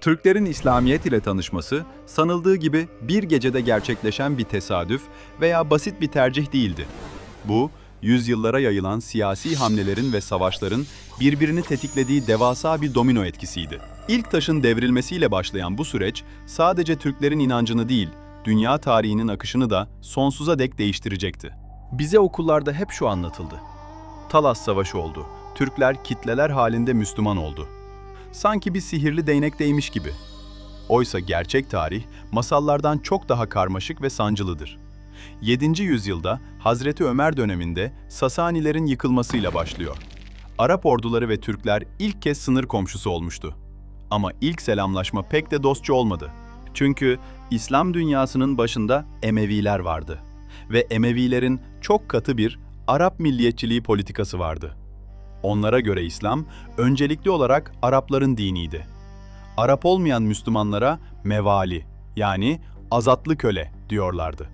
Türklerin İslamiyet ile tanışması, sanıldığı gibi bir gecede gerçekleşen bir tesadüf veya basit bir tercih değildi. Bu, yüzyıllara yayılan siyasi hamlelerin ve savaşların birbirini tetiklediği devasa bir domino etkisiydi. İlk taşın devrilmesiyle başlayan bu süreç, sadece Türklerin inancını değil, dünya tarihinin akışını da sonsuza dek değiştirecekti. Bize okullarda hep şu anlatıldı. Talas Savaşı oldu. Türkler kitleler halinde Müslüman oldu. Sanki bir sihirli değnekteymiş gibi. Oysa gerçek tarih, masallardan çok daha karmaşık ve sancılıdır. 7. yüzyılda Hazreti Ömer döneminde Sasanilerin yıkılmasıyla başlıyor. Arap orduları ve Türkler ilk kez sınır komşusu olmuştu. Ama ilk selamlaşma pek de dostça olmadı. Çünkü İslam dünyasının başında Emeviler vardı. Ve Emevilerin çok katı bir Arap milliyetçiliği politikası vardı. Onlara göre İslam, öncelikli olarak Arapların diniydi. Arap olmayan Müslümanlara mevali, yani azatlı köle diyorlardı.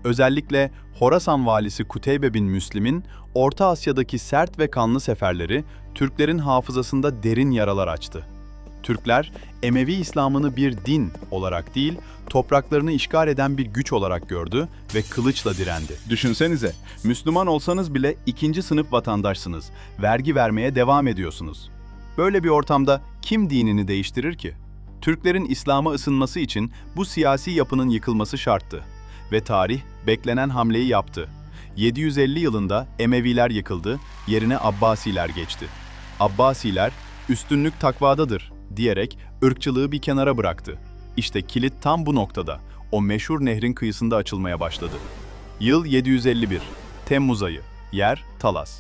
Özellikle Horasan valisi Kuteybe bin Müslim'in Orta Asya'daki sert ve kanlı seferleri Türklerin hafızasında derin yaralar açtı. Türkler, Emevi İslam'ını bir din olarak değil, topraklarını işgal eden bir güç olarak gördü ve kılıçla direndi. Düşünsenize, Müslüman olsanız bile ikinci sınıf vatandaşsınız, vergi vermeye devam ediyorsunuz. Böyle bir ortamda kim dinini değiştirir ki? Türklerin İslam'a ısınması için bu siyasi yapının yıkılması şarttı. Ve tarih beklenen hamleyi yaptı. 750 yılında Emeviler yıkıldı, yerine Abbasiler geçti. Abbasiler, üstünlük takvadadır diyerek ırkçılığı bir kenara bıraktı. İşte kilit tam bu noktada, o meşhur nehrin kıyısında açılmaya başladı. Yıl 751, Temmuz ayı, yer Talas.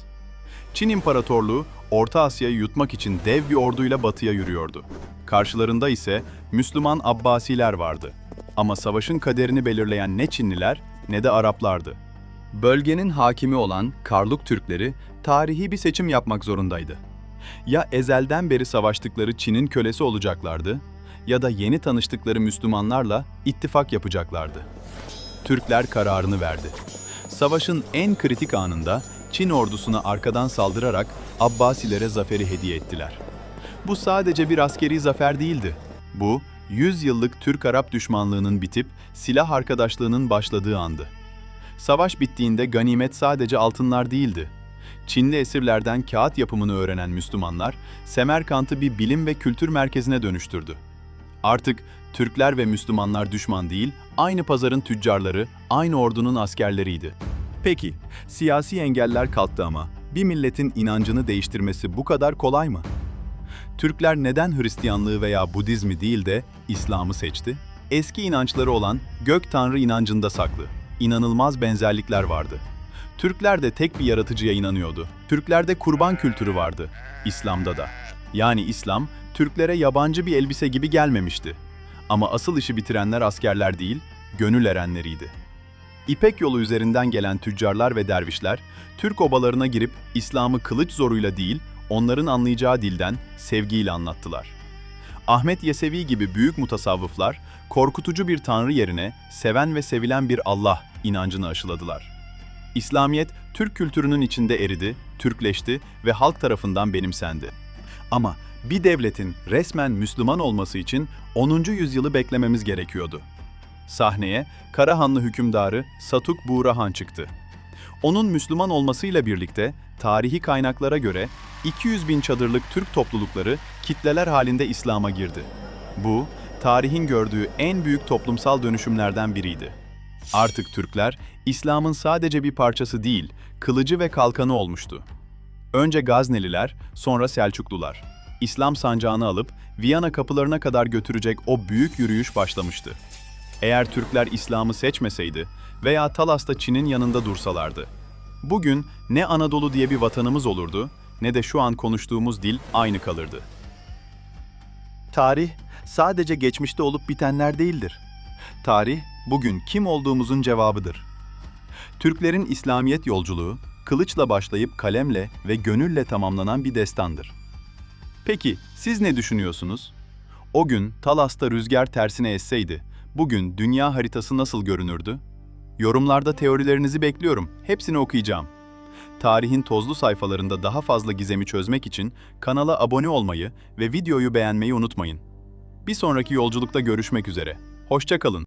Çin İmparatorluğu, Orta Asya'yı yutmak için dev bir orduyla batıya yürüyordu. Karşılarında ise Müslüman Abbasiler vardı. Ama savaşın kaderini belirleyen ne Çinliler ne de Araplardı. Bölgenin hakimi olan Karluk Türkleri tarihi bir seçim yapmak zorundaydı. Ya ezelden beri savaştıkları Çin'in kölesi olacaklardı ya da yeni tanıştıkları Müslümanlarla ittifak yapacaklardı. Türkler kararını verdi. Savaşın en kritik anında Çin ordusuna arkadan saldırarak Abbasilere zaferi hediye ettiler. Bu sadece bir askeri zafer değildi. Bu, 100 yıllık Türk-Arap düşmanlığının bitip silah arkadaşlığının başladığı andı. Savaş bittiğinde ganimet sadece altınlar değildi. Çinli esirlerden kağıt yapımını öğrenen Müslümanlar, Semerkant'ı bir bilim ve kültür merkezine dönüştürdü. Artık Türkler ve Müslümanlar düşman değil, aynı pazarın tüccarları, aynı ordunun askerleriydi. Peki, siyasi engeller kalktı ama bir milletin inancını değiştirmesi bu kadar kolay mı? Türkler neden Hristiyanlığı veya Budizmi değil de İslam'ı seçti? Eski inançları olan Gök Tanrı inancında saklı, inanılmaz benzerlikler vardı. Türkler de tek bir yaratıcıya inanıyordu. Türklerde kurban kültürü vardı, İslam'da da. Yani İslam, Türklere yabancı bir elbise gibi gelmemişti. Ama asıl işi bitirenler askerler değil, gönül erenleriydi. İpek yolu üzerinden gelen tüccarlar ve dervişler, Türk obalarına girip İslam'ı kılıç zoruyla değil, onların anlayacağı dilden, sevgiyle anlattılar. Ahmet Yesevi gibi büyük mutasavvıflar, korkutucu bir tanrı yerine seven ve sevilen bir Allah inancını aşıladılar. İslamiyet, Türk kültürünün içinde eridi, Türkleşti ve halk tarafından benimsendi. Ama bir devletin resmen Müslüman olması için 10. yüzyılı beklememiz gerekiyordu. Sahneye Karahanlı hükümdarı Satuk Buğra Han çıktı. Onun Müslüman olmasıyla birlikte tarihi kaynaklara göre 200 bin çadırlık Türk toplulukları kitleler halinde İslam'a girdi. Bu, tarihin gördüğü en büyük toplumsal dönüşümlerden biriydi. Artık Türkler, İslam'ın sadece bir parçası değil, kılıcı ve kalkanı olmuştu. Önce Gazneliler, sonra Selçuklular. İslam sancağını alıp Viyana kapılarına kadar götürecek o büyük yürüyüş başlamıştı. Eğer Türkler İslam'ı seçmeseydi veya Talas'ta Çin'in yanında dursalardı, bugün ne Anadolu diye bir vatanımız olurdu, ne de şu an konuştuğumuz dil aynı kalırdı. Tarih, sadece geçmişte olup bitenler değildir. Tarih, bugün kim olduğumuzun cevabıdır. Türklerin İslamiyet yolculuğu, kılıçla başlayıp kalemle ve gönülle tamamlanan bir destandır. Peki, siz ne düşünüyorsunuz? O gün Talas'ta rüzgar tersine esseydi, bugün dünya haritası nasıl görünürdü? Yorumlarda teorilerinizi bekliyorum, hepsini okuyacağım. Tarihin tozlu sayfalarında daha fazla gizemi çözmek için kanala abone olmayı ve videoyu beğenmeyi unutmayın. Bir sonraki yolculukta görüşmek üzere. Hoşça kalın.